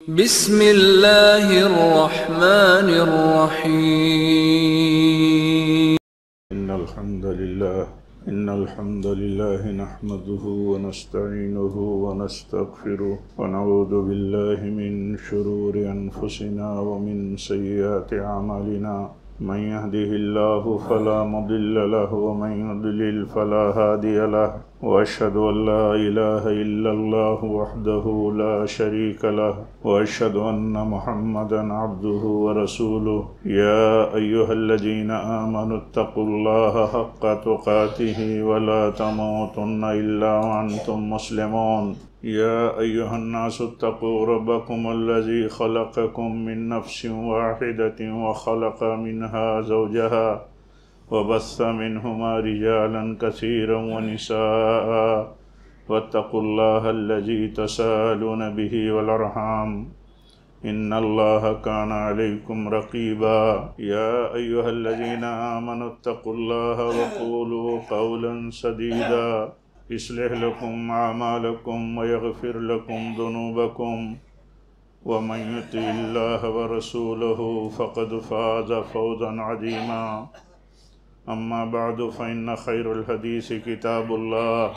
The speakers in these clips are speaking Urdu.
بسم اللہ الرحمن الرحیم إن الحمد لله نحمده ونستعينه ونستغفره ونعوذ بالله من شرور أنفسنا ومن سيئات أعمالنا من يهده الله فلا مضل له ومن يضلل فلا هادي له وأشهد أن لا إله إلا الله وحده لا شريك له وأشهد أن محمدا عبده ورسوله يا أيها الذين آمنوا اتقوا الله حق تقاته ولا تموتن إلا وأنتم مسلمون يا أيها الناس اتقوا ربكم الذي خلقكم من نفس واحدة وخلق منها زوجها وبث منهما رجالا كثيرا ونساء واتقوا الله الذي تساءلون به والأرحام إن الله كان عليكم رقيبا يا أيها الذين آمنوا اتقوا الله وقولوا قولا سديدا يصلح لكم أعمالكم ويغفر لكم ذنوبكم ومن يطع الله ورسوله فقد فاز فوزا عظيما أما بعد فإن خير الحديث كتاب الله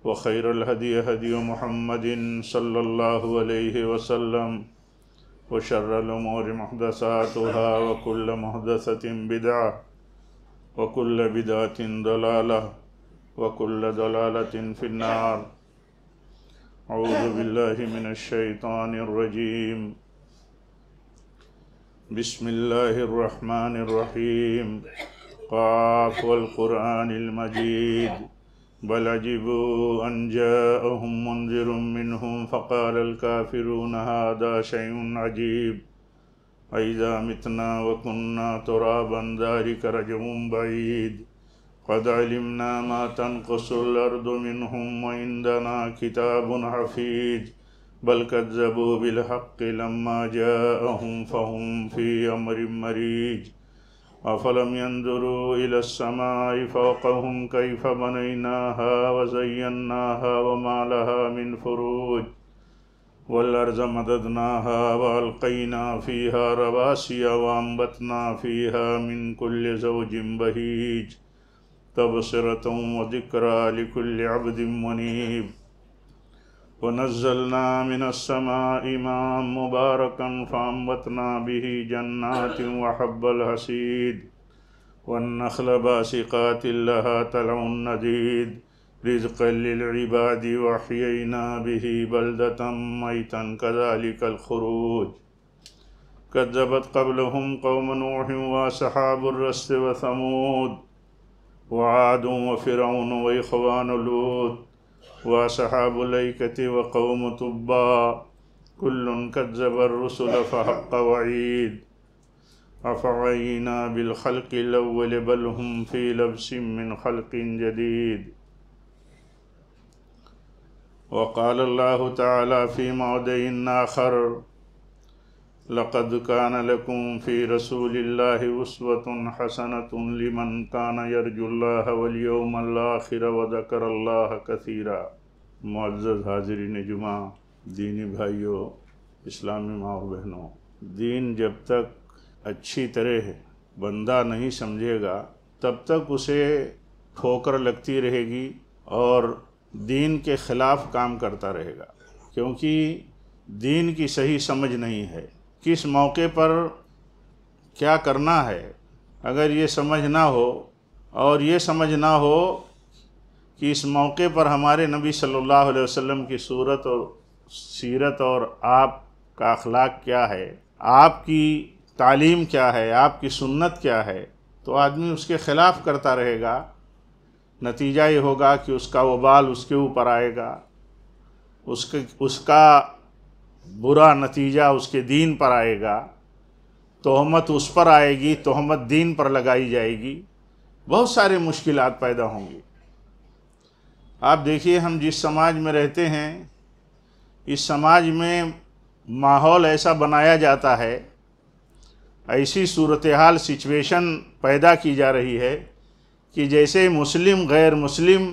وخير الهدي هدي محمد صلى الله عليه وسلم وشر الأمور محدثاتها وكل محدثة بدعة وكل بدعة ضلالة وكل ضلالة في النار أعوذ بالله من الشيطان الرجيم بسم الله الرحمن الرحيم قاف والقرآن المجيد بل عجبوا أن جاءهم منذر منهم فقال الكافرون هذا شيء عجيب أإذا متنا وكنا ترابا ذلك رجع بعيد قد علمنا ما تنقص الأرض منهم وعندنا كتاب حفيظ بل كذبوا بالحق لما جاءهم فهم في أمر مريج أفلم ينظروا إلى السماء فوقهم كيف بنيناها وزيناها وما لها من فروج والأرض مددناها وألقينا فيها رواسي وأنبتنا فيها من كل زوج بهيج تبصرة وذكرى لكل عبد منيب ونزلنا من السماء ماء مباركا فأنبتنا به جنات وحب الحصيد والنخل باسقات لها طلع نضيد رزقا للعباد وأحيينا به بلدة ميتا كذلك الخروج كذبت قبلهم قوم نوح وأصحاب الرس وثمود وعاد وفرعون وإخوان لوط وأصحاب الأيكة وقوم تبع كل كذب الرسل فحق وعيد أفعينا بالخلق الأول بل هم في لبس من خلق جديد وقال الله تعالى في موضع آخر لقد كان لكم في رسول الله أسوة حسنة لمن كان يرجو الله واليوم الآخر وذكر الله كثيرا معزز حاضرین جمعہ، دینی بھائیوں، اسلامی ماں و بہنوں، دین جب تک اچھی طرح بندہ نہیں سمجھے گا تب تک اسے ٹھوکر لگتی رہے گی اور دین کے خلاف کام کرتا رہے گا، کیونکہ دین کی صحیح سمجھ نہیں ہے، کس موقع پر کیا کرنا ہے۔ اگر یہ سمجھ نہ ہو اور یہ سمجھ نہ ہو کہ اس موقع پر ہمارے نبی صلی اللہ علیہ وسلم کی صورت اور سیرت اور آپ کا اخلاق کیا ہے، آپ کی تعلیم کیا ہے، آپ کی سنت کیا ہے، تو آدمی اس کے خلاف کرتا رہے گا، نتیجہ یہ ہوگا کہ اس کا وبال اس کے اوپر آئے گا، اس کا برا نتیجہ اس کے دین پر آئے گا، تہمت اس پر آئے گی، تہمت دین پر لگائی جائے گی، بہت سارے مشکلات پیدا ہوں گی۔ آپ دیکھیے ہم جس سماج میں رہتے ہیں، اس سماج میں ماحول ایسا بنایا جاتا ہے، ایسی صورتحال سچویشن پیدا کی جا رہی ہے کہ جیسے مسلم غیر مسلم،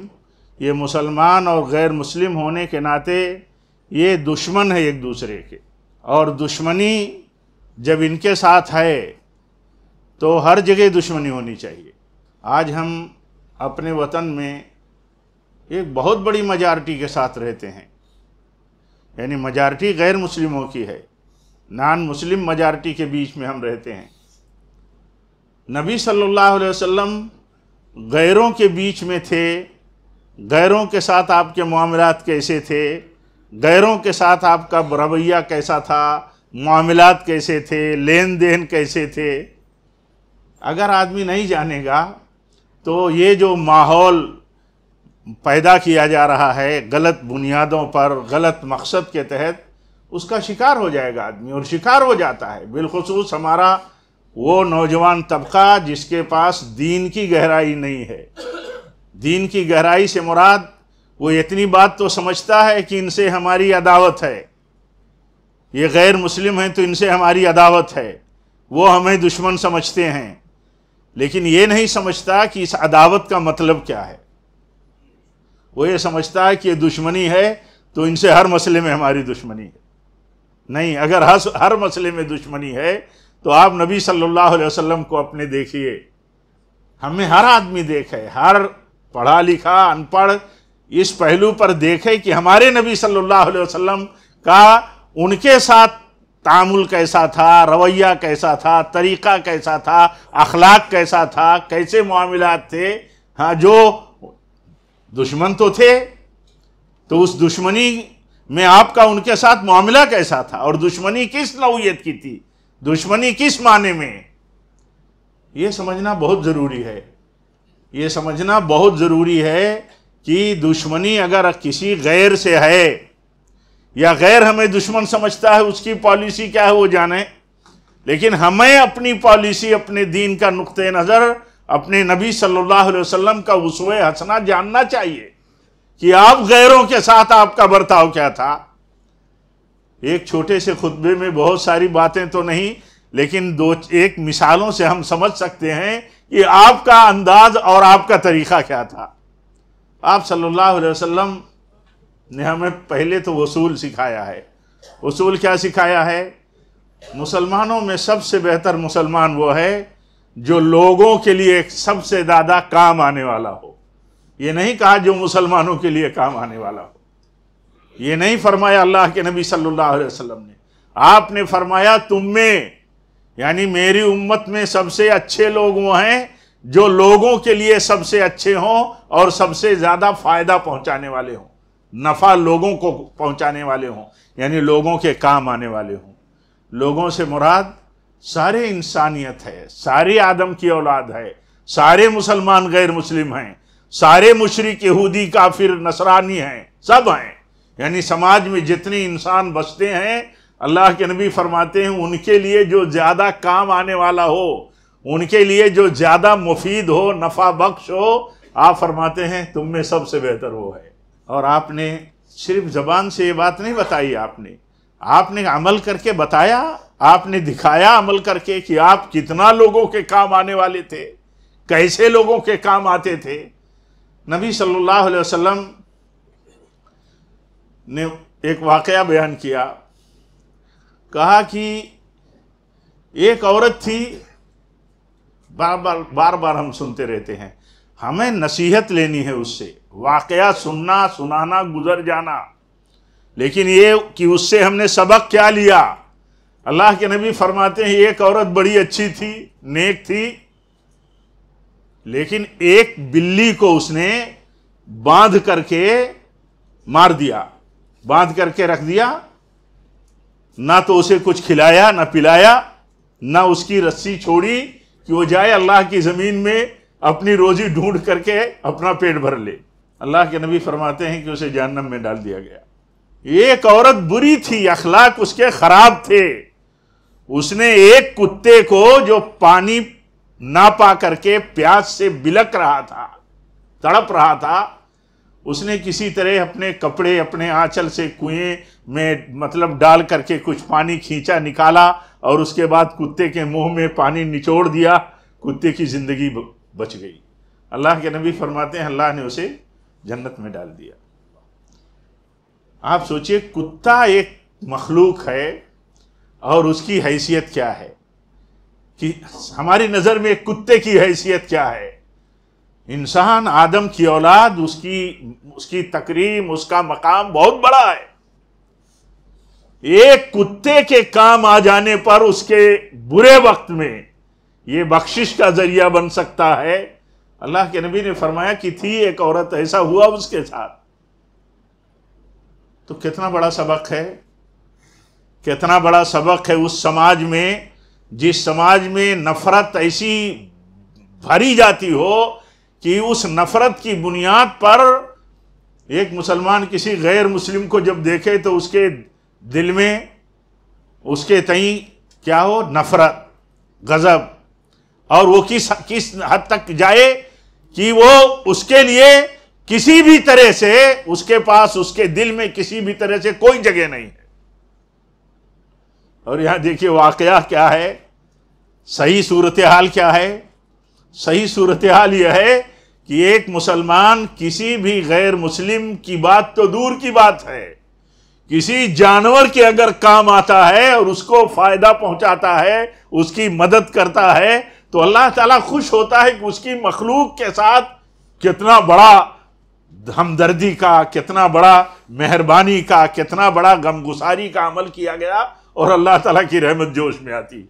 یہ مسلمان اور غیر مسلم ہونے کے ناطے یہ دشمن ہے ایک دوسرے کے، اور دشمنی جب ان کے ساتھ ہے تو ہر جگہ دشمنی ہونی چاہیے۔ آج ہم اپنے وطن میں ایک بہت بڑی میجارٹی کے ساتھ رہتے ہیں، یعنی میجارٹی غیر مسلموں کی ہے، نان مسلم میجارٹی کے بیچ میں ہم رہتے ہیں۔ نبی صلی اللہ علیہ وسلم غیروں کے بیچ میں تھے، غیروں کے ساتھ آپ کے معاملات کیسے تھے، غیروں کے ساتھ آپ کا رویہ کیسا تھا، معاملات کیسے تھے، لین دین کیسے تھے۔ اگر آدمی نہیں جانے گا تو یہ جو ماحول پیدا کیا جا رہا ہے غلط بنیادوں پر، غلط مقصد کے تحت، اس کا شکار ہو جائے گا آدمی، اور شکار ہو جاتا ہے۔ بالخصوص ہمارا وہ نوجوان طبقہ جس کے پاس دین کی گہرائی نہیں ہے۔ دین کی گہرائی سے مراد وہ اتنی بات تو سمجھتا ہے کہ ان سے ہماری عداوت ہے، یہ غیر مسلم ہیں تو ان سے ہماری عداوت ہے، وہ ہمیں دشمن سمجھتے ہیں، لیکن یہ نہیں سمجھتا کہ اس عداوت کا مطلب کیا ہے۔ وہ یہ سمجھتا ہے کہ یہ دشمنی ہے تو ان سے ہر مسئلے میں ہماری دشمنی ہے۔ نہیں، اگر ہر مسئلے میں دشمنی ہے تو آپ نبی صلی اللہ علیہ وسلم کو اپنے دیکھیے، ہمیں ہر آدمی دیکھے، ہر پڑھا لکھا ان پڑھ اس پہلو پر دیکھے کہ ہمارے نبی صلی اللہ علیہ وسلم کا ان کے ساتھ تعامل کیسا تھا، رویہ کیسا تھا، طریقہ کیسا تھا، اخلاق کیسا تھا، کیسے معاملات تھے۔ ہاں، جو دشمن تو تھے تو اس دشمنی میں آپ کا ان کے ساتھ معاملہ کیسا تھا، اور دشمنی کس نوعیت کی تھی، دشمنی کس معنی میں، یہ سمجھنا بہت ضروری ہے۔ یہ سمجھنا بہت ضروری ہے کہ دشمنی اگر کسی غیر سے ہے یا غیر ہمیں دشمن سمجھتا ہے، اس کی پالیسی کیا ہے وہ جانے، لیکن ہمیں اپنی پالیسی، اپنے دین کا نقطہ نظر، اپنے نبی صلی اللہ علیہ وسلم کا اسوہ حسنہ جاننا چاہیے کہ آپ غیروں کے ساتھ آپ کا برتاؤ کیا تھا۔ ایک چھوٹے سے خطبے میں بہت ساری باتیں تو نہیں، لیکن ایک مثالوں سے ہم سمجھ سکتے ہیں کہ آپ کا انداز اور آپ کا طریقہ کیا تھا۔ آپ صلی اللہ علیہ وسلم نے ہمیں پہلے تو اصول سکھایا ہے۔ اصول کیا سکھایا ہے؟ مسلمانوں میں سب سے بہتر مسلمان وہ ہے جو لوگوں کے لیے سب سے زیادہ کام آنے والا ہو۔ یہ نہیں کہا جو مسلمانوں کے لیے کام آنے والا ہو، یہ نہیں فرمایا اللہ کے نبی صلی اللہ علیہ وسلم نے۔ آپ نے فرمایا تم میں، یعنی میری امت میں سب سے اچھے لوگ وہ ہیں جو لوگوں کے لیے سب سے اچھے ہوں اور سب سے زیادہ فائدہ پہنچانے والے ہوں، نفع لوگوں کو پہنچانے والے ہوں، یعنی لوگوں کے کام آنے والے ہوں۔ لوگوں سے مراد سارے انسانیت ہے، سارے آدم کی اولاد ہے، سارے مسلمان غیر مسلم ہیں، سارے مشرک یہودی کافر نصرانی ہیں، سب ہیں، یعنی سماج میں جتنے انسان بستے ہیں، اللہ کے نبی فرماتے ہیں ان کے لیے جو زیادہ کام آنے والا ہو، ان کے لیے جو زیادہ مفید ہو، نفع بخش ہو، آپ فرماتے ہیں تم میں سب سے بہتر وہ ہے۔ اور آپ نے صرف زبان سے یہ بات نہیں بتائی، آپ نے عمل کر کے بتایا، آپ نے دکھایا عمل کر کے کہ آپ کتنا لوگوں کے کام آنے والے تھے، کیسے لوگوں کے کام آتے تھے۔ نبی صلی اللہ علیہ وسلم نے ایک واقعہ بیان کیا، کہا کہ ایک عورت تھی، بار بار ہم سنتے رہتے ہیں، ہمیں نصیحت لینی ہے اس سے، واقعہ سننا سنانا گزر جانا، لیکن یہ کہ اس سے ہم نے سبق کیا لیا۔ اللہ کے نبی فرماتے ہیں ایک عورت بڑی اچھی تھی، نیک تھی، لیکن ایک بلی کو اس نے باندھ کر کے مار دیا، باندھ کر کے رکھ دیا، نہ تو اسے کچھ کھلایا نہ پلایا، نہ اس کی رسی چھوڑی کہ وہ جائے اللہ کی زمین میں اپنی روزی ڈھونڈ کر کے اپنا پیٹ بھر لے۔ اللہ کے نبی فرماتے ہیں کہ اسے جہنم میں ڈال دیا گیا۔ ایک عورت بری تھی، اخلاق اس کے خراب تھے، اس نے ایک کتے کو جو پانی نہ پا کر کے پیاس سے بلک رہا تھا، تڑپ رہا تھا، اس نے کسی طرح اپنے کپڑے اپنے آنچل سے کنویں میں ڈال کر کے کچھ پانی کھینچا نکالا، اور اس کے بعد کتے کے منہ میں پانی نچوڑ دیا، کتے کی زندگی بچ گئی۔ اللہ کے نبی فرماتے ہیں اللہ نے اسے جنت میں ڈال دیا۔ آپ سوچئے، کتا ایک مخلوق ہے اور اس کی حیثیت کیا ہے، کہ ہماری نظر میں ایک کتے کی حیثیت کیا ہے. انسان آدم کی اولاد، اس کی تکریم، اس کا مقام بہت بڑا ہے. ایک کتے کے کام آ جانے پر اس کے برے وقت میں یہ بخشش کا ذریعہ بن سکتا ہے. اللہ کے نبی نے فرمایا کہ تھی ایک عورت، ایسا ہوا اس کے ساتھ. تو کتنا بڑا سبق ہے، کتنا بڑا سبق ہے اس سماج میں، جس سماج میں نفرت ایسی بھری جاتی ہو کہ اس نفرت کی بنیاد پر ایک مسلمان کسی غیر مسلم کو جب دیکھے تو اس کے دل میں اس کے تئیں کیا ہو، نفرت، غضب، اور وہ کس حد تک جائے کہ وہ اس کے لیے کسی بھی طرح سے اس کے پاس، اس کے دل میں کسی بھی طرح سے کوئی جگہ نہیں ہے. اور یہاں دیکھیے واقعہ کیا ہے، صحیح صورتحال کیا ہے. صحیح صورتحال یہ ہے کہ ایک مسلمان کسی بھی غیر مسلم کی بات تو دور کی بات ہے، کسی جانور کے اگر کام آتا ہے اور اس کو فائدہ پہنچاتا ہے، اس کی مدد کرتا ہے، تو اللہ تعالیٰ خوش ہوتا ہے کہ اس کی مخلوق کے ساتھ کتنا بڑا ہمدردی کا، کتنا بڑا مہربانی کا، کتنا بڑا غمگساری کا عمل کیا گیا. اور اللہ تعالیٰ کی رحمت جوش میں آتی،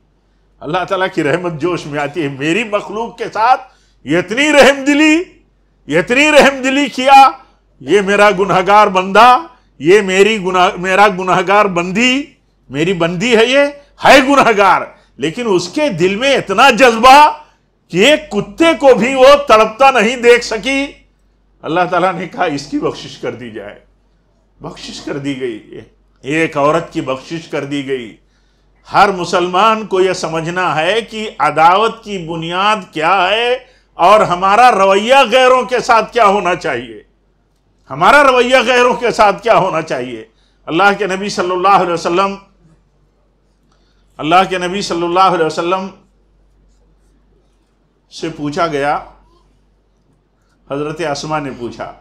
اللہ تعالیٰ کی رحمت جوش میں آتی ہے. میری مخلوق کے ساتھ اتنی رحم دلی کیا، یہ میرا گنہگار بندہ، یہ میرا گنہگار بندی، میری بندی ہے، یہ ہے گنہگار، لیکن اس کے دل میں اتنا جذبہ کہ ایک کتے کو بھی وہ تڑپتا نہیں دیکھ سکی. اللہ تعالیٰ نے کہا اس کی بخشش کر دی جائے. بخشش کر دی گئی، ایک عورت کی بخشش کر دی گئی. ہر مسلمان کو یہ سمجھنا ہے کہ عداوت کی بنیاد کیا ہے اور ہمارا رویہ غیروں کے ساتھ کیا ہونا چاہیے، ہمارا رویہ غیروں کے ساتھ کیا ہونا چاہیے. اللہ کے نبی صلی اللہ علیہ وسلم سے پوچھا گیا، حضرت اسماء نے پوچھا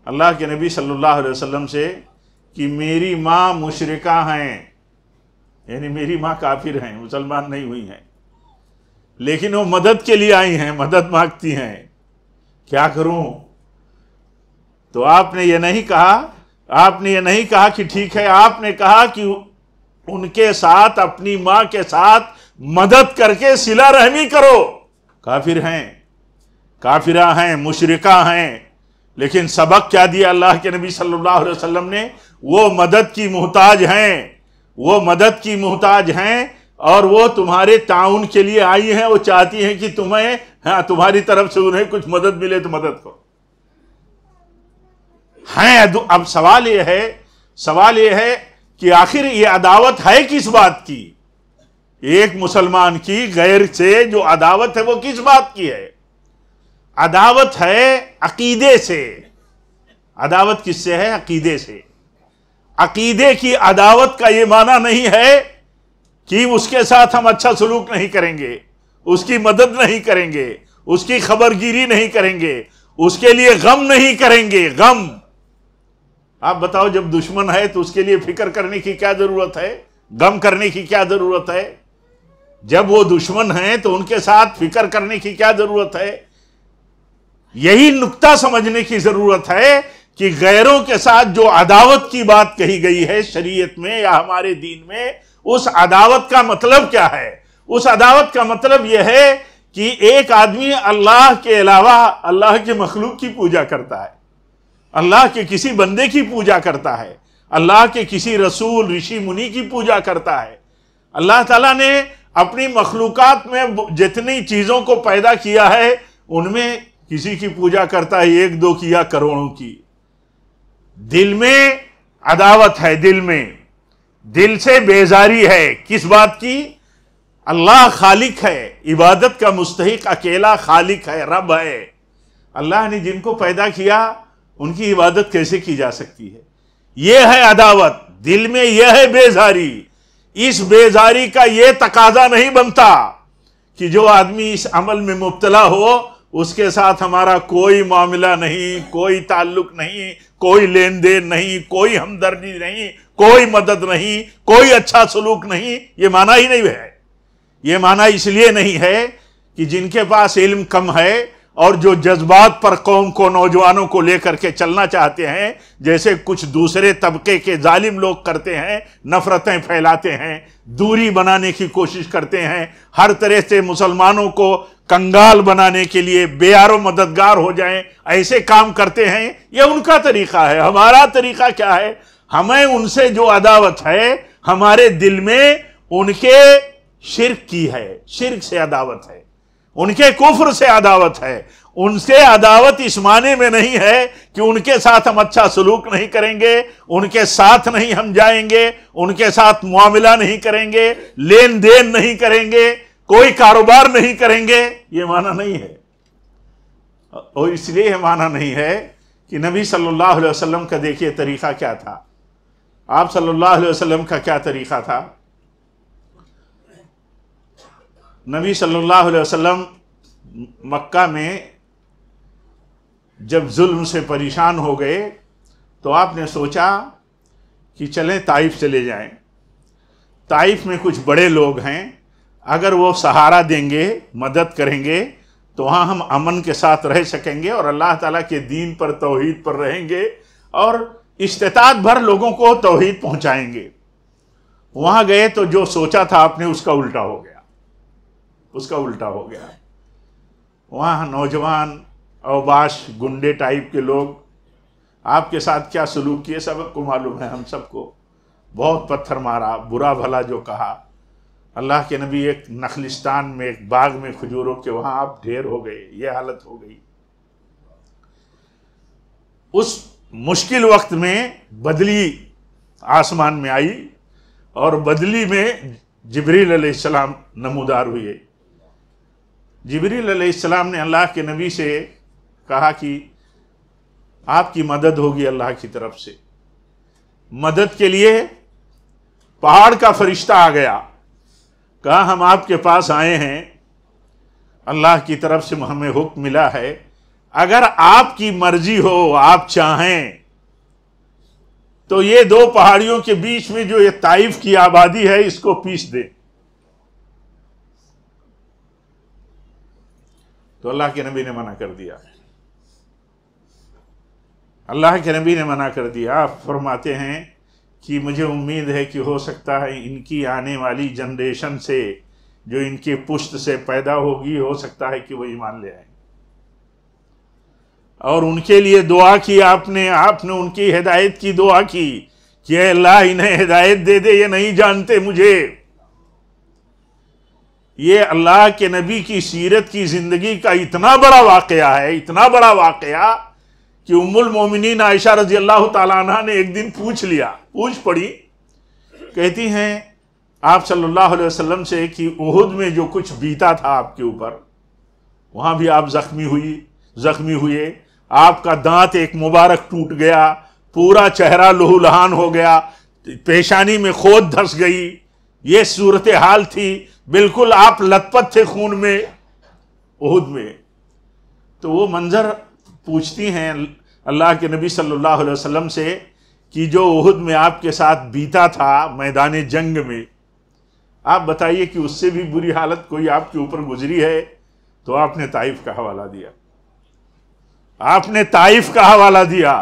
اللہ کے نبی صلی اللہ علیہ وسلم سے کہ میری ماں مشرکہ ہیں، یعنی میری ماں کافر ہیں، مسلمان نہیں ہوئی ہیں، لیکن وہ مدد کے لیے آئی ہیں، مدد مانگتی ہیں، کیا کروں؟ تو آپ نے یہ نہیں کہا کہ ٹھیک ہے، آپ نے کہا کہ ان کے ساتھ، اپنی ماں کے ساتھ مدد کر کے صلہ رحمی کرو. کافر ہیں، کافرہ ہیں، مشرکہ ہیں، لیکن سبق کیا دیا اللہ کے نبی صلی اللہ علیہ وسلم نے؟ وہ مدد کی محتاج ہیں، وہ مدد کی محتاج ہیں، اور وہ تمہارے تعاون کے لیے آئی ہیں. وہ چاہتی ہیں کہ تمہاری طرف سے انہیں کچھ مدد ملے تو مدد کرو. اب سوال یہ ہے کہ آخر یہ عداوت ہے کس بات کی؟ ایک مسلمان کی غیر سے جو عداوت ہے وہ کس بات کی ہے؟ عداوت ہے عقیدے سے. عداوت کس سے ہے؟ عقیدے سے. عقیدے کی عداوت کا یہ معنی نہیں ہے کہ اس کے ساتھ ہم اچھا سلوک نہیں کریں گے، اس کی مدد نہیں کریں گے، اس کی خبرگیری نہیں کریں گے، اس کے لیے غم نہیں کریں گے. غم، آپ بتاؤ، جب دشمن ہے تو اس کے لیے فکر کرنے کی کیا ضرورت ہے؟ غم کرنے کی کیا ضرورت ہے؟ جب وہ دشمن ہیں تو ان کے ساتھ فکر کرنے کی کیا ضرورت ہے؟ یہی نقطہ سمجھنے کی ضرورت ہے کہ غیروں کے ساتھ جو عداوت کی بات کہی گئی ہے شریعت میں یا ہمارے دین میں، اس عداوت کا مطلب کیا ہے؟ اس عداوت کا مطلب یہ ہے کہ ایک آدمی اللہ کے علاوہ اللہ کے مخلوق کی پوجا کرتا ہے، اللہ کے کسی بندے کی پوجا کرتا ہے، اللہ کے کسی رسول، رشی منی کی پوجا کرتا ہے. اللہ تعالیٰ نے اپنی مخلوقات میں جتنی چیزوں کو پیدا کیا ہے ان میں کسی کی پوجا کرتا ہے، ایک دو کی یا کروڑوں کی. دل میں عداوت ہے، دل سے بیزاری ہے. کس بات کی؟ اللہ خالق ہے، عبادت کا مستحق اکیلا خالق ہے، رب ہے. اللہ نے جن کو پیدا کیا ان کی عبادت کیسے کی جا سکتی ہے؟ یہ ہے عداوت. دل میں یہ ہے بیزاری. اس بیزاری کا یہ تقاضا نہیں بنتا کہ جو آدمی اس عمل میں مبتلا ہو اس کے ساتھ ہمارا کوئی معاملہ نہیں، کوئی تعلق نہیں، کوئی لین دین نہیں، کوئی ہمدردی نہیں، کوئی مدد نہیں، کوئی اچھا سلوک نہیں، یہ معنی ہی نہیں ہے۔ یہ معنی اس لیے نہیں ہے کہ جن کے پاس علم کم ہے اور جو جذبات پر قوم کو، نوجوانوں کو لے کر کے چلنا چاہتے ہیں، جیسے کچھ دوسرے طبقے کے ظالم لوگ کرتے ہیں، نفرتیں پھیلاتے ہیں، دوری بنانے کی کوشش کرتے ہیں، ہر طرح سے مسلمانوں کو کنگال بنانے کے لیے بے و مددگار ہو جائیں، ایسے کام کرتے ہیں، یہ ان کا طریقہ ہے۔ ہمارا طریقہ کیا ہے؟ ہمیں ان سے جو عداوت ہے، ہمارے دل میں ان کے شرک کی ہے، شرک سے عداوت ہے، ان کے کفر سے عداوت ہے۔ ان سے عداوت اس معنی میں نہیں ہے کہ ان کے ساتھ ہم اچھا سلوک نہیں کریں گے، ان کے ساتھ نہیں ہم جائیں گے، ان کے ساتھ معاملہ نہیں کریں گے، لین دین نہیں کریں گے، کوئی کاروبار نہیں کریں گے، یہ معنی نہیں ہے۔ اور اس لیے یہ معنی نہیں ہے کہ نبی صلی اللہ علیہ وسلم کا دیکھیے طریقہ کیا تھا۔ آپ صلی اللہ علیہ وسلم کا کیا طریقہ تھا؟ نبی صلی اللہ علیہ وسلم مکہ میں جب ظلم سے پریشان ہو گئے تو آپ نے سوچا کہ چلیں طائف چلے جائیں۔ طائف میں کچھ بڑے لوگ ہیں، اگر وہ سہارا دیں گے، مدد کریں گے تو وہاں ہم امن کے ساتھ رہ سکیں گے اور اللہ تعالیٰ کے دین پر، توحید پر رہیں گے اور استطاعت بھر لوگوں کو توحید پہنچائیں گے۔ وہاں گئے تو جو سوچا تھا آپ نے اس کا الٹا ہو گیا، اس کا الٹا ہو گیا۔ وہاں نوجوان اوباش گنڈے ٹائپ کے لوگ آپ کے ساتھ کیا سلوک کیے سب کو معلوم ہے، ہم سب کو بہت پتھر مارا، برا بھلا جو کہا۔ اللہ کے نبی ایک نخلستان میں، ایک باغ میں کھجوروں کے، وہاں آپ ڈھیر ہو گئے، یہ حالت ہو گئی۔ اس مشکل وقت میں بدلی آسمان میں آئی اور بدلی میں جبریل علیہ السلام نمودار ہوئے۔ جبریل علیہ السلام نے اللہ کے نبی سے کہا کہ آپ کی مدد ہوگی اللہ کی طرف سے۔ مدد کے لیے پہاڑ کا فرشتہ آ گیا، کہا ہم آپ کے پاس آئے ہیں، اللہ کی طرف سے ہمیں حکم ملا ہے، اگر آپ کی مرضی ہو، آپ چاہیں تو یہ دو پہاڑیوں کے بیچ میں جو یہ طائف کی آبادی ہے اس کو پیس دیں۔ تو اللہ کے نبی نے منع کر دیا، اللہ کے نبی نے منع کر دیا۔ آپ فرماتے ہیں کہ مجھے امید ہے کہ ہو سکتا ہے ان کی آنے والی جنریشن سے، جو ان کی پشت سے پیدا ہوگی، ہو سکتا ہے کہ وہ ایمان لے آئیں۔ اور ان کے لیے دعا کی آپ نے ان کی ہدایت کی دعا کی کہ اے اللہ انہیں ہدایت دے دے، یہ نہیں جانتے مجھے۔ یہ اللہ کے نبی کی سیرت کی زندگی کا اتنا بڑا واقعہ ہے، اتنا بڑا واقعہ کہ ام المومنین عائشہ رضی اللہ تعالیٰ عنہ نے ایک دن پوچھ پڑی، کہتی ہیں آپ صلی اللہ علیہ وسلم سے کہ احد میں جو کچھ بیتا تھا آپ کے اوپر، وہاں بھی آپ زخمی ہوئے، آپ کا دانت ایک مبارک ٹوٹ گیا، پورا چہرہ لہو لہان ہو گیا، پیشانی میں خود دھس گئی، یہ صورتحال تھی، بالکل آپ لت پت تھے خون میں احد میں۔ تو وہ منظر پوچھتی ہیں اللہ کے نبی صلی اللہ علیہ وسلم سے کہ جو احد میں آپ کے ساتھ بیتا تھا میدان جنگ میں، آپ بتائیے کہ اس سے بھی بری حالت کوئی آپ کے اوپر گزری ہے؟ تو آپ نے طائف کا حوالہ دیا، آپ نے طائف کا حوالہ دیا۔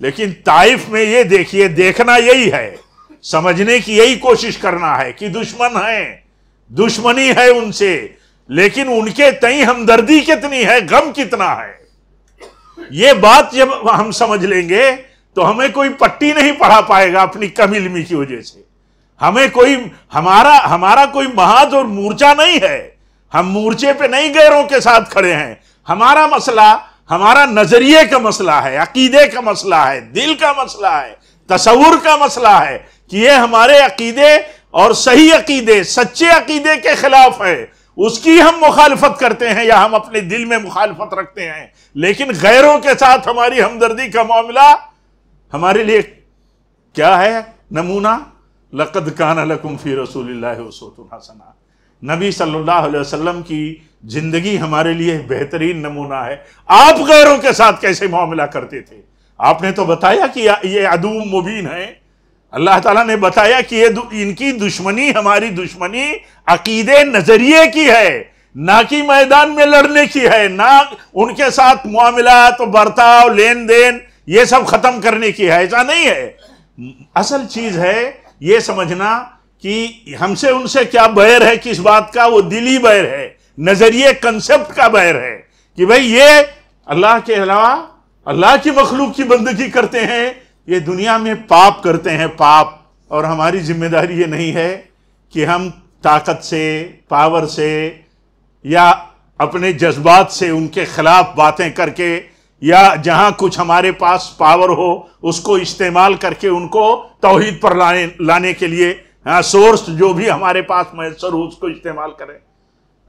لیکن طائف میں یہ دیکھیے، دیکھنا یہی ہے، سمجھنے کی یہی کوشش کرنا ہے کہ دشمن ہیں، دشمنی ہے ان سے، لیکن ان کے تئیں ہمدردی کتنی ہے، غم کتنا ہے۔ یہ بات جب ہم سمجھ لیں گے تو ہمیں کوئی پٹی نہیں پڑھا پائے گا اپنی کم علمی کی وجہ سے۔ ہمیں ہمارا کوئی محاذ اور مورچہ نہیں ہے، ہم مورچے پہ نہیں غیروں کے ساتھ کھڑے ہیں۔ ہمارا مسئلہ، ہمارا نظریے کا مسئلہ ہے، عقیدے کا مسئلہ ہے، دل کا مسئلہ ہے، تصور کا مسئلہ ہے کہ یہ ہمارے عقیدے اور صحیح عقیدے، سچے عقیدے کے خلاف ہے، اس کی ہم مخالفت کرتے ہیں یا ہم اپنے دل میں مخالفت رکھتے ہیں۔ لیکن غیروں کے ساتھ ہماری ہمدردی کا معاملہ ہمارے لیے کیا ہے نمونہ؟ لَقَدْ كَانَ لَكُمْ فِي رَسُولِ اللَّهِ أُسْوَةٌ حَسَنَةٌ۔ نبی صلی اللہ علیہ وسلم کی زندگی ہمارے لیے بہترین نمونہ ہے۔ آپ غیروں کے ساتھ کیسے معاملہ کرتے تھے؟ آپ نے تو بتایا کہ یہ عدو مبین ہے، اللہ تعالیٰ نے بتایا کہ یہ ان کی دشمنی، ہماری دشمنی عقیدے نظریے کی ہے، نہ کہ میدان میں لڑنے کی ہے، نہ ان کے ساتھ معاملات و برتاؤ لین دین یہ سب ختم کرنے کی ہے، ایسا نہیں ہے۔ اصل چیز ہے یہ سمجھنا کہ ہم سے ان سے کیا بیر ہے، کس بات کا، وہ دلی بیر ہے، نظریے کنسپٹ کا بیر ہے کہ بھئی یہ اللہ کے علاوہ اللہ کی مخلوق کی بندگی کرتے ہیں، یہ دنیا میں پاپ کرتے ہیں، پاپ۔ اور ہماری ذمہ داری یہ نہیں ہے کہ ہم طاقت سے، پاور سے یا اپنے جذبات سے ان کے خلاف باتیں کر کے، یا جہاں کچھ ہمارے پاس پاور ہو اس کو استعمال کر کے ان کو توحید پر لانے کے لیے سورس جو بھی ہمارے پاس میسر ہو اس کو استعمال کریں۔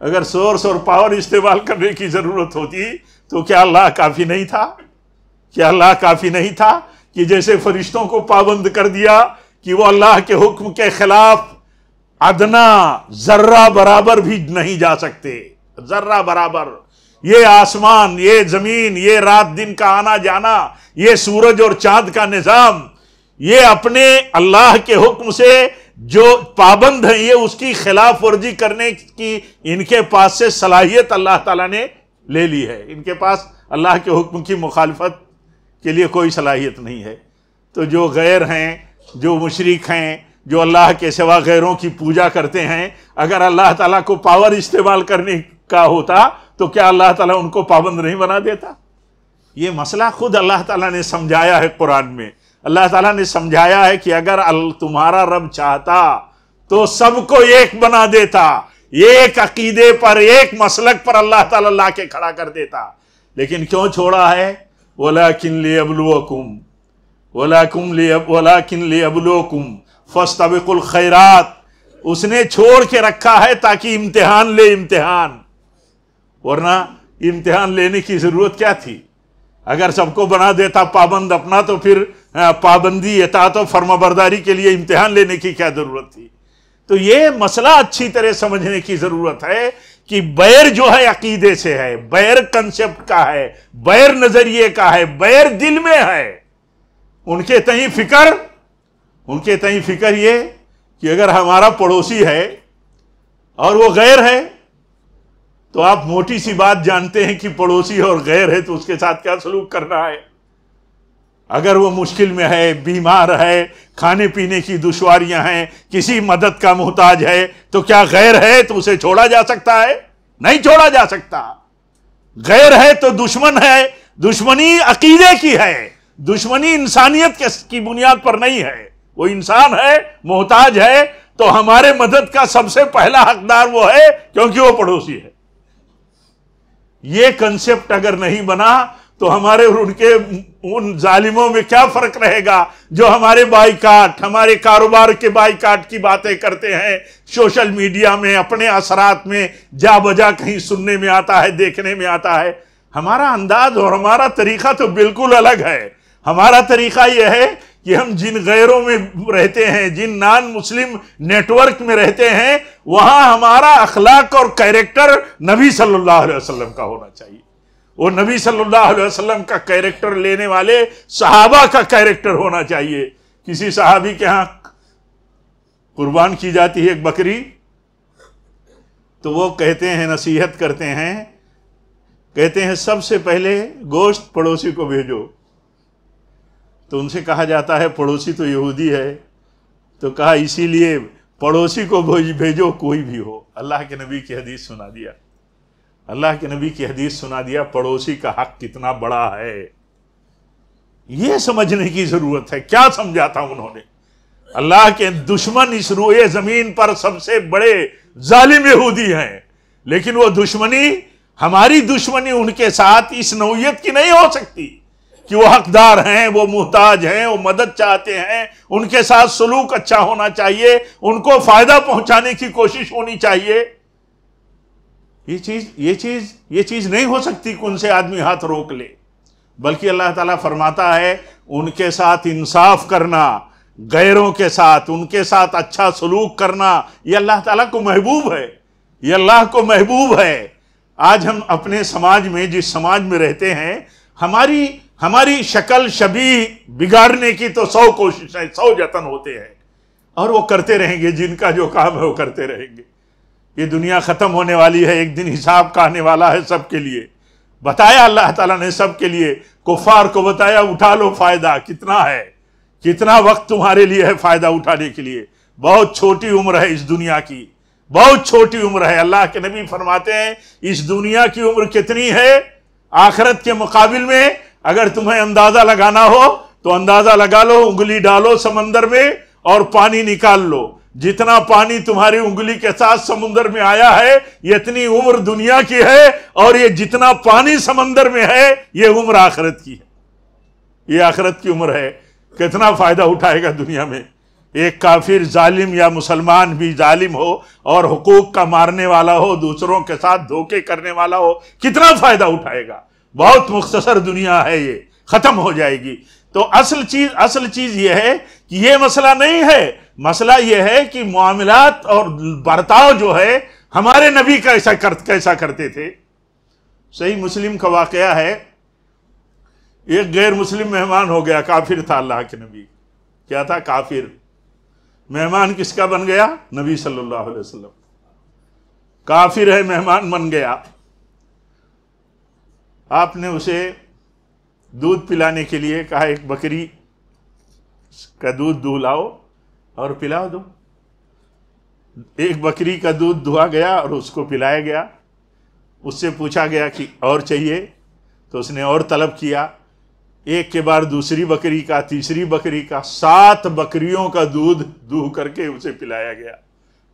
اگر سورس اور پاور استعمال کرنے کی ضرورت ہوتی تو کیا اللہ کافی نہیں تھا؟ کیا اللہ کافی نہیں تھا کہ جیسے فرشتوں کو پابند کر دیا کہ وہ اللہ کے حکم کے خلاف ادنا ذرہ برابر بھی نہیں جا سکتے، ذرہ برابر۔ یہ آسمان، یہ زمین، یہ رات دن کا آنا جانا، یہ سورج اور چاند کا نظام، یہ اپنے اللہ کے حکم سے جو پابند ہیں، یہ اس کی خلاف ورزی کرنے کی ان کے پاس سے صلاحیت اللہ تعالیٰ نے لے لی ہے۔ ان کے پاس اللہ کے حکم کی مخالفت کے لیے کوئی صلاحیت نہیں ہے۔ تو جو غیر ہیں، جو مشرک ہیں، جو اللہ کے سوا غیروں کی پوجا کرتے ہیں، اگر اللہ تعالیٰ کو پاور استعمال کرنے کا ہوتا تو کیا اللہ تعالیٰ ان کو پابند نہیں بنا دیتا؟ یہ مسئلہ خود اللہ تعالیٰ نے سمجھایا ہے قرآن میں۔ اللہ تعالیٰ نے سمجھایا ہے کہ اگر تمہارا رب چاہتا تو سب کو ایک بنا دیتا، ایک عقیدے پر، ایک مسلک پر اللہ تعالیٰ لا کے کھڑا کر دیتا، لیکن کیوں چھوڑا ہے؟ وَلَكِنْ لِيَبْلُوَكُمْ وَلَكِنْ لِيَبْلُوَكُمْ فَاسْتَبِقُوا الْخَيْرَاتِ۔ اس نے چھوڑ کے رکھا ہے تاکہ امتحان لے، امتحان، ورنہ امتحان لینے کی ضرورت کیا تھی؟ اگر سب کو بنا دیتا پابند اپنا تو پھر پابندی، اطاعت و فرما برداری کے لیے امتحان لینے کی کیا ضرورت تھی؟ تو یہ مسئلہ اچھی طرح سمجھنے کی ضرورت ہے کہ بیر جو ہے عقیدے سے ہے، بیر کنسپٹ کا ہے، بیر نظریے کا ہے، بیر دل میں ہے۔ ان کے تئیں فکر یہ کہ اگر ہمارا پڑوسی ہے اور وہ غیر ہے تو آپ موٹی سی بات جانتے ہیں کہ پڑوسی اور غیر ہے تو اس کے ساتھ کیا سلوک کرنا ہے۔ اگر وہ مشکل میں ہے، بیمار ہے، کھانے پینے کی دشواریاں ہیں، کسی مدد کا محتاج ہے، تو کیا غیر ہے تو اسے چھوڑا جا سکتا ہے؟ نہیں چھوڑا جا سکتا۔ غیر ہے تو دشمن ہے، دشمنی عقیدے کی ہے، دشمنی انسانیت کی بنیاد پر نہیں ہے۔ وہ انسان ہے، محتاج ہے، تو ہمارے مدد کا سب سے پہلا حقدار وہ ہے کیونکہ وہ پڑوسی ہے۔ یہ کنسپٹ اگر نہیں بنا تو ہمارے اور ان ظالموں میں کیا فرق رہے گا جو ہمارے بائیکاٹ، ہمارے کاروبار کے بائیکاٹ کی باتیں کرتے ہیں، سوشل میڈیا میں، اپنے اثرات میں جا بجا کہیں سننے میں آتا ہے، دیکھنے میں آتا ہے۔ ہمارا انداز اور ہمارا طریقہ تو بالکل الگ ہے۔ ہمارا طریقہ یہ ہے کہ ہم جن غیروں میں رہتے ہیں، جن نان مسلم نیٹ ورک میں رہتے ہیں، وہاں ہمارا اخلاق اور کیریکٹر نبی صلی اللہ علیہ وسلم کا ہونا چاہیے۔ وہ نبی صلی اللہ علیہ وسلم کا کیریکٹر لینے والے صحابہ کا کیریکٹر ہونا چاہیے۔ کسی صحابی کے ہاں قربان کی جاتی ہے ایک بکری تو وہ کہتے ہیں، نصیحت کرتے ہیں، کہتے ہیں سب سے پہلے گوشت پڑوسی کو بھیجو۔ تو ان سے کہا جاتا ہے پڑوسی تو یہودی ہے، تو کہا اسی لیے پڑوسی کو بھیجو کوئی بھی ہو۔ اللہ کے نبی کی حدیث سنا دیا، اللہ کے نبی کی حدیث سنا دیا، پڑوسی کا حق کتنا بڑا ہے۔ یہ سمجھنے کی ضرورت ہے۔ کیا سمجھا تھا انہوں نے؟ اللہ کے دشمن اس روئے زمین پر سب سے بڑے ظالم یہودی ہیں، لیکن وہ دشمنی، ہماری دشمنی ان کے ساتھ اس نوعیت کی نہیں ہو سکتی کہ وہ حقدار ہیں، وہ محتاج ہیں، وہ مدد چاہتے ہیں، ان کے ساتھ سلوک اچھا ہونا چاہیے، ان کو فائدہ پہنچانے کی کوشش ہونی چاہیے۔ یہ چیز نہیں ہو سکتی کہ ان سے آدمی ہاتھ روک لے، بلکہ اللہ تعالیٰ فرماتا ہے ان کے ساتھ انصاف کرنا، غیروں کے ساتھ ان کے ساتھ اچھا سلوک کرنا، یہ اللہ تعالیٰ کو محبوب ہے، یہ اللہ کو محبوب ہے۔ آج ہم اپنے سماج میں، جس سماج میں رہتے ہیں، ہماری ہماری شکل شبیہ بگاڑنے کی تو 100 کوششیں 100 جتن ہوتے ہیں، اور وہ کرتے رہیں گے، جن کا جو کام ہے وہ کرتے رہیں گے۔ یہ دنیا ختم ہونے والی ہے، ایک دن حساب کا آنے والا ہے سب کے لیے۔ بتایا اللہ تعالیٰ نے سب کے لیے، کفار کو بتایا اٹھا لو فائدہ، کتنا ہے، کتنا وقت تمہارے لیے ہے فائدہ اٹھانے کے لیے، بہت چھوٹی عمر ہے اس دنیا کی، بہت چھوٹی عمر ہے۔ اللہ کے نبی فرماتے ہیں اس دنیا کی عمر کتنی ہے آخرت کے مقابل میں؟ اگر تمہیں اندازہ لگانا ہو تو اندازہ لگا لو، انگلی ڈالو سمندر میں اور پانی نکال لو، جتنا پانی تمہاری انگلی کے ساتھ سمندر میں آیا ہے اتنی عمر دنیا کی ہے، اور یہ جتنا پانی سمندر میں ہے یہ عمر آخرت کی ہے، یہ آخرت کی عمر ہے۔ کتنا فائدہ اٹھائے گا دنیا میں؟ ایک کافر ظالم یا مسلمان بھی ظالم ہو اور حقوق کا مارنے والا ہو، دوسروں کے ساتھ دھوکے کرنے والا ہو، کتنا فائدہ اٹھائے گا؟ بہت مختصر دنیا ہے، یہ ختم ہو جائے گی۔ تو اصل چیز یہ ہے کہ یہ مسئلہ نہیں ہے، مسئلہ یہ ہے کہ معاملات اور برتاؤ جو ہے ہمارے نبی کیسا کرتے تھے۔ صحیح مسلم کا واقعہ ہے، ایک غیر مسلم مہمان ہو گیا، کافر تھا اللہ کے نبی۔ کیا تھا؟ کافر۔ مہمان کس کا بن گیا؟ نبی صلی اللہ علیہ وسلم۔ کافر ہے، مہمان بن گیا۔ آپ نے اسے دودھ پلانے کے لیے کہا ایک بکری کا دودھ دہلاؤ اور پلا دو۔ ایک بکری کا دودھ دھوا گیا اور اس کو پلایا گیا۔ اس سے پوچھا گیا کہ اور چاہیے؟ تو اس نے اور طلب کیا، ایک کے بعد دوسری بکری کا، تیسری بکری کا، 7 بکریوں کا دودھ دوہ کر کے اسے پلایا گیا۔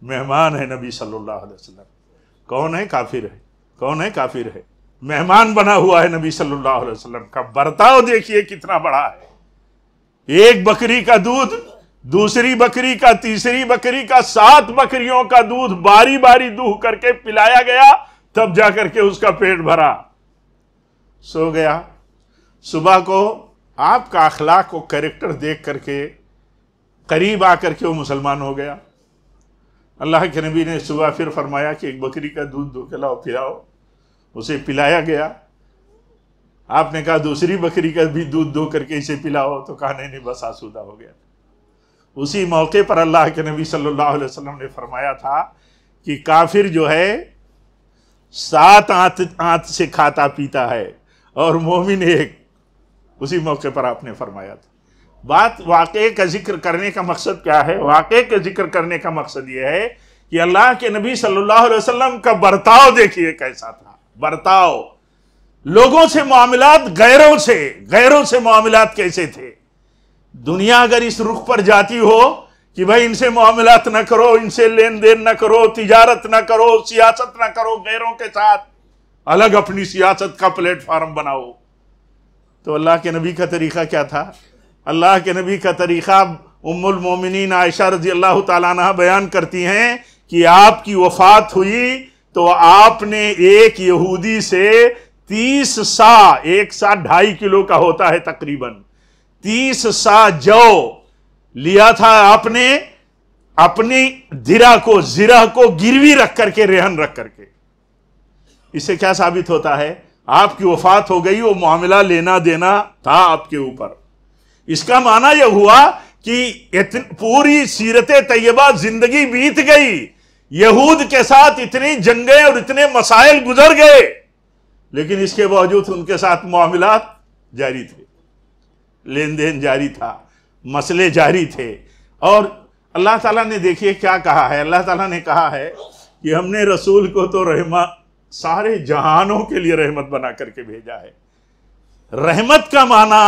مہمان ہے نبی صلی اللہ علیہ وسلم۔ کون ہے؟ کافر ہے۔ کون ہے؟ کافر ہے، مہمان بنا ہوا ہے نبی صلی اللہ علیہ وسلم کا۔ برتاؤ دیکھیے کتنا بڑا ہے، ایک بکری کا دودھ، دوسری بکری کا، تیسری بکری کا، 7 بکریوں کا دودھ باری باری دوہ کر کے پلایا گیا، تب جا کر کے اس کا پیٹ بھرا، سو گیا۔ صبح کو آپ کا اخلاق و کریکٹر دیکھ کر کے قریب آ کر کے وہ مسلمان ہو گیا۔ اللہ کے نبی نے صبح پھر فرمایا کہ ایک بکری کا دودھ دھو کے لاؤ، پلاؤ۔ اسے پلایا گیا۔ آپ نے کہا دوسری بکری کا بھی دودھ دھو کر کے اسے پلاؤ، تو کہا نہیں بس آسودہ ہو گیا۔ اسی موقع پر اللہ کے نبی صلی اللہ علیہ وسلم نے فرمایا تھا کہ کافر جو ہے 7 آنت سے کھاتا پیتا ہے اور مومن ایک۔ اسی موقع پر آپ نے فرمایا تھا۔ بات واقعے کا ذکر کرنے کا مقصد کیا ہے؟ واقعے کا ذکر کرنے کا مقصد یہ ہے کہ اللہ کے نبی صلی اللہ علیہ وسلم کا برتاؤ دیکھیے کیسا تھا۔ برتاؤ، لوگوں سے معاملات، غیروں سے معاملات کیسے تھے؟ دنیا اگر اس رخ پر جاتی ہو کہ بھائی ان سے معاملات نہ کرو، ان سے لین دین نہ کرو، تجارت نہ کرو، سیاست نہ کرو، غیروں کے ساتھ الگ اپنی سیاست کا پلیٹ فارم بناؤ، تو اللہ کے نبی کا طریقہ کیا تھا؟ اللہ کے نبی کا طریقہ ام المومنین عائشہ رضی اللہ تعالیٰ عنہ بیان کرتی ہیں کہ آپ کی وفات ہوئی تو آپ نے ایک یہودی سے 30 سا، ایک سا 2.5 کلو کا ہوتا ہے تقریباً، 30 سا جو لیا تھا آپ نے، اپنی زرہ کو گروی رکھ کر کے، رہن رکھ کر کے۔ اس سے کیا ثابت ہوتا ہے؟ آپ کی وفات ہو گئی، وہ معاملہ لینا دینا تھا آپ کے اوپر۔ اس کا معنی یہ ہوا کہ پوری سیرت طیبہ زندگی بیت گئی، یہود کے ساتھ اتنی جنگیں اور اتنے مسائل گزر گئے، لیکن اس کے باوجود ان کے ساتھ معاملات جاری تھے، لین دین جاری تھا، مسئلے جاری تھے۔ اور اللہ تعالیٰ نے دیکھیے کیا کہا ہے، اللہ تعالیٰ نے کہا ہے کہ ہم نے رسول کو تو سارے جہانوں کے لیے رحمت بنا کر کے بھیجا ہے۔ رحمت کا معنی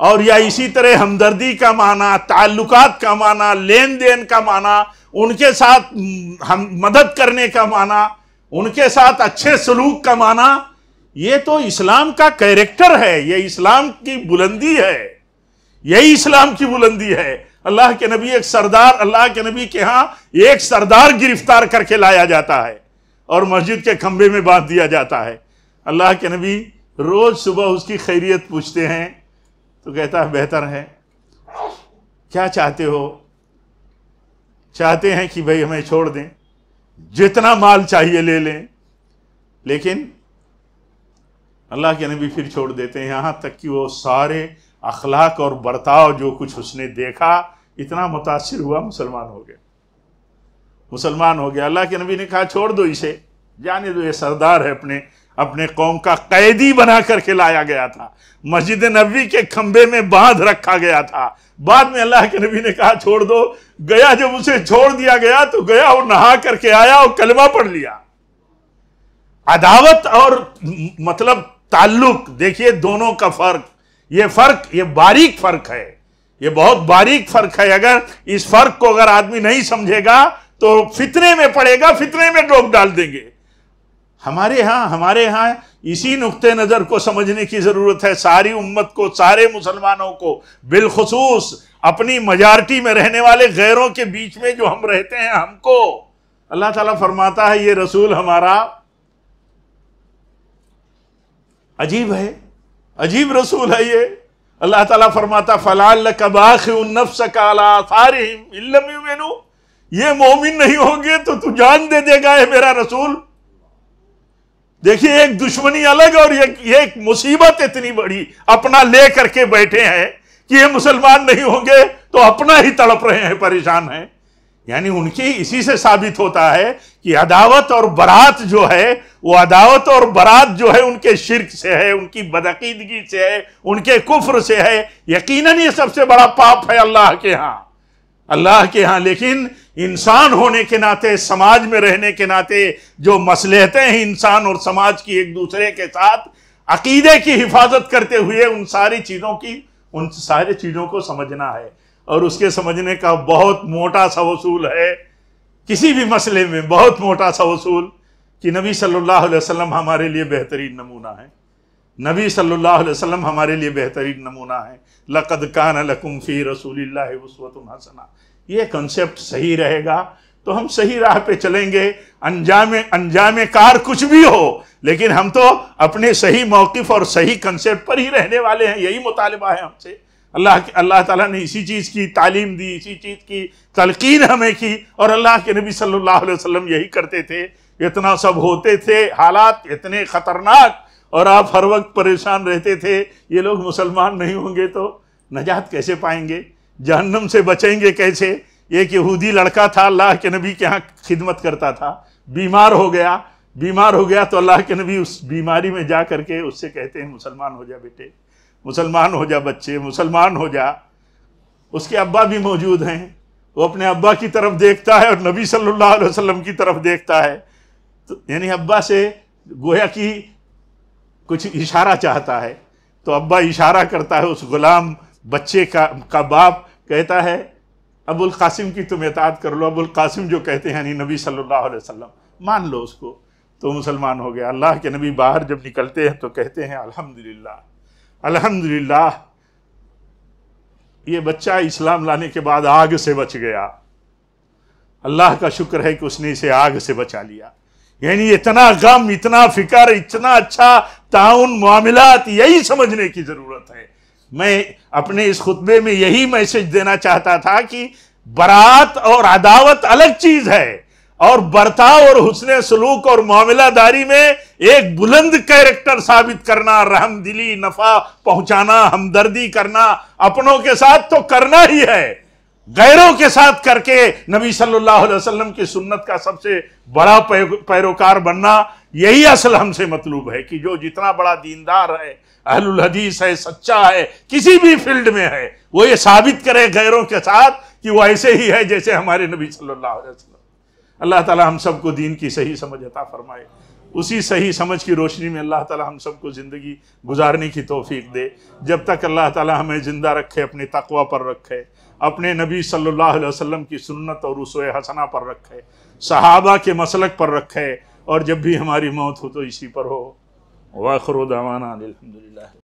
اور یا اسی طرح ہمدردی کا معنی، تعلقات کا معنی، لین دین کا معنی، ان کے ساتھ مدد کرنے کا معنی، ان کے ساتھ اچھے سلوک کا معنی، یہ تو اسلام کا کیریکٹر ہے، یہ اسلام کی بلندی ہے، یہی اسلام کی بلندی ہے۔ اللہ کے نبی اللہ کے نبی کے ہاں ایک سردار گرفتار کر کے لایا جاتا ہے اور مسجد کے کھمبے میں باندھ دیا جاتا ہے۔ اللہ کے نبی روز صبح اس کی خیریت پوچھتے ہیں تو کہتا ہے بہتر ہے، کیا چاہتے ہو؟ چاہتے ہیں کہ بھئی ہمیں چھوڑ دیں، جتنا مال چاہیے لے لیں، لیکن اللہ کے نبی پھر چھوڑ دیتے ہیں، یہاں تک کہ وہ سارے اخلاق اور برتاؤ جو کچھ اس نے دیکھا اتنا متاثر ہوا، مسلمان ہو گیا، مسلمان ہو گیا۔ اللہ کے نبی نے کہا چھوڑ دو اسے، جانے دو، یہ سردار ہے، اپنے قوم کا قیدی بنا کر کے لایا گیا تھا، مسجد نبوی کے کھمبے میں باندھ رکھا گیا تھا۔ بعد میں اللہ کے نبی نے کہا چھوڑ دو، گیا، جب اسے چھوڑ دیا گیا تو گیا اور نہا کر کے آیا اور کلمہ پڑھ لیا۔ عداوت اور مطلب تعلق، دیکھیے دونوں کا فرق، یہ باریک فرق ہے، یہ بہت باریک فرق ہے۔ اگر اس فرق کو اگر آدمی نہیں سمجھے گا تو فتنے میں پڑے گا، فتنے میں لوگ ڈال دیں گے۔ ہمارے ہاں اسی نقطہ نظر کو سمجھنے کی ضرورت ہے، ساری امت کو، سارے مسلمانوں کو، بالخصوص اپنی میجارٹی میں رہنے والے غیروں کے بیچ میں جو ہم رہتے ہیں، ہم کو اللہ تعالیٰ فرماتا ہے یہ رسول ہمارا عجیب ہے، عجیب رسول ہے یہ۔ اللہ تعالیٰ فرماتا فَلَعَلَّكَ بَاخِعٌ نَفْسَكَ عَلَىٰ آثَارِهِمْ إِن لَّمْ يُؤْمِنُوا، یہ مومن نہیں ہوں گے تو جان دے گا ہے میرا رسول۔ دیکھیے ایک دشمنی الگ اور ایک مصیبت اتنی بڑی اپنا لے کر کے بیٹھے ہیں کہ یہ مسلمان نہیں ہوں گے تو اپنا ہی تڑپ رہے ہیں، پریشان ہیں۔ یعنی ان کی اسی سے ثابت ہوتا ہے کہ عداوت اور برات جو ہے، وہ عداوت اور برات جو ہے ان کے شرک سے ہے، ان کی بدعقیدگی سے ہے، ان کے کفر سے ہے۔ یقیناً یہ سب سے بڑا پاپ ہے اللہ کے ہاں، لیکن انسان ہونے کے ناطے، سماج میں رہنے کے ناطے جو مصلحتیں ہیں انسان اور سماج کی ایک دوسرے کے ساتھ، عقیدے کی حفاظت کرتے ہوئے ان ساری چیزوں کو سمجھنا ہے۔ اور اس کے سمجھنے کا بہت موٹا سا اصول ہے، کسی بھی مسئلے میں بہت موٹا سا اصول، کہ نبی صلی اللہ علیہ وسلم ہمارے لیے بہترین نمونہ ہے، نبی صلی اللہ علیہ وسلم ہمارے لیے بہترین نمونہ ہے۔ لَقَدْ كَانَ لَكُمْ فِي رَسُولِ اللَّهِ أُسْوَةٌ حَسَنَةٌ، یہ کنسپٹ صحیح رہے گا تو ہم صحیح راہ پہ چلیں گے۔ انجام کار کچھ بھی ہو، لیکن ہم تو اپنے صحیح موقف اور صحیح کنسپٹ پر ہی رہنے والے ہیں، یہی مطالبہ ہے ہم سے۔ اللہ تعالیٰ نے اسی چیز کی تعلیم دی، اسی چیز کی تلقین ہمیں کی، اور اللہ کے نبی صلی اللہ علیہ وسلم یہی کرتے تھے۔ اتنا سب ہوتے تھے، حالات اتنے خطرناک، اور آپ ہر وقت پریشان رہتے تھے یہ لوگ مسلمان نہیں ہوں گے تو نجات کیسے پائیں گے، جہنم سے بچیں گے کیسے۔ ایک یہودی لڑکا تھا، اللہ کے نبی کے ہاں خدمت کرتا تھا، بیمار ہو گیا تو اللہ کے نبی اس بیماری میں جا کر کے اس سے کہتے ہیں مسلمان ہو جا بیٹے، مسلمان ہو جا بچے، مسلمان ہو جا۔ اس کے ابا بھی موجود ہیں، وہ اپنے ابا کی طرف دیکھتا ہے اور نبی صلی اللہ علیہ وسلم کی طرف دیکھتا ہے، تو یعنی ابا سے گویا کہ کچھ اشارہ چاہتا ہے، تو ابا اشارہ کرتا ہے، اس غلام بچے کا باپ کہتا ہے ابو القاسم کی تم اطاعت کر لو، ابو القاسم جو کہتے ہیں یعنی نبی صلی اللہ علیہ وسلم، مان لو اس کو، تو مسلمان ہو گیا۔ اللہ کے نبی باہر جب نکلتے ہیں تو کہتے ہیں الحمدللہ، الحمدللہ، یہ بچہ اسلام لانے کے بعد آگ سے بچ گیا، اللہ کا شکر ہے کہ اس نے اسے آگ سے بچا لیا۔ یعنی اتنا غم، اتنا فکر، اتنا اچھا تعاون، معاملات، یہی سمجھنے کی ضرورت ہے۔ میں اپنے اس خطبے میں یہی میسج دینا چاہتا تھا کہ برات اور عداوت الگ چیز ہے، اور برتاؤ اور حسن سلوک اور معاملہ داری میں ایک بلند کیریکٹر ثابت کرنا، رحم دلی، نفع پہنچانا، ہمدردی کرنا، اپنوں کے ساتھ تو کرنا ہی ہے، غیروں کے ساتھ کر کے نبی صلی اللہ علیہ وسلم کی سنت کا سب سے بڑا پیروکار بننا، یہی اصل ہم سے مطلوب ہے کہ جو جتنا بڑا دیندار ہے، اہل الحدیث ہے، سچا ہے، کسی بھی فیلڈ میں ہے، وہ یہ ثابت کرے غیروں کے ساتھ کہ وہ ایسے ہی ہے جیسے ہمارے نبی صلی اللہ علیہ وسلم۔ اللہ تعالی ہم سب کو دین کی صحیح سمجھ عطا فرمائے، اسی صحیح سمجھ کی روشنی میں اللہ تعالی ہم سب کو زندگی گزارنے کی توفیق دے۔ جب تک اللہ تعالی ہمیں زندہ رکھے، اپنے تقوی پر رکھے، اپنے نبی صلی اللہ علیہ وسلم کی سنت اور اسوہ حسنہ پر رکھے، صحابہ کے مسلک پر رکھے، اور جب بھی ہماری موت ہو تو اسی پر ہو۔ وآخر دعوانا الحمدللہ۔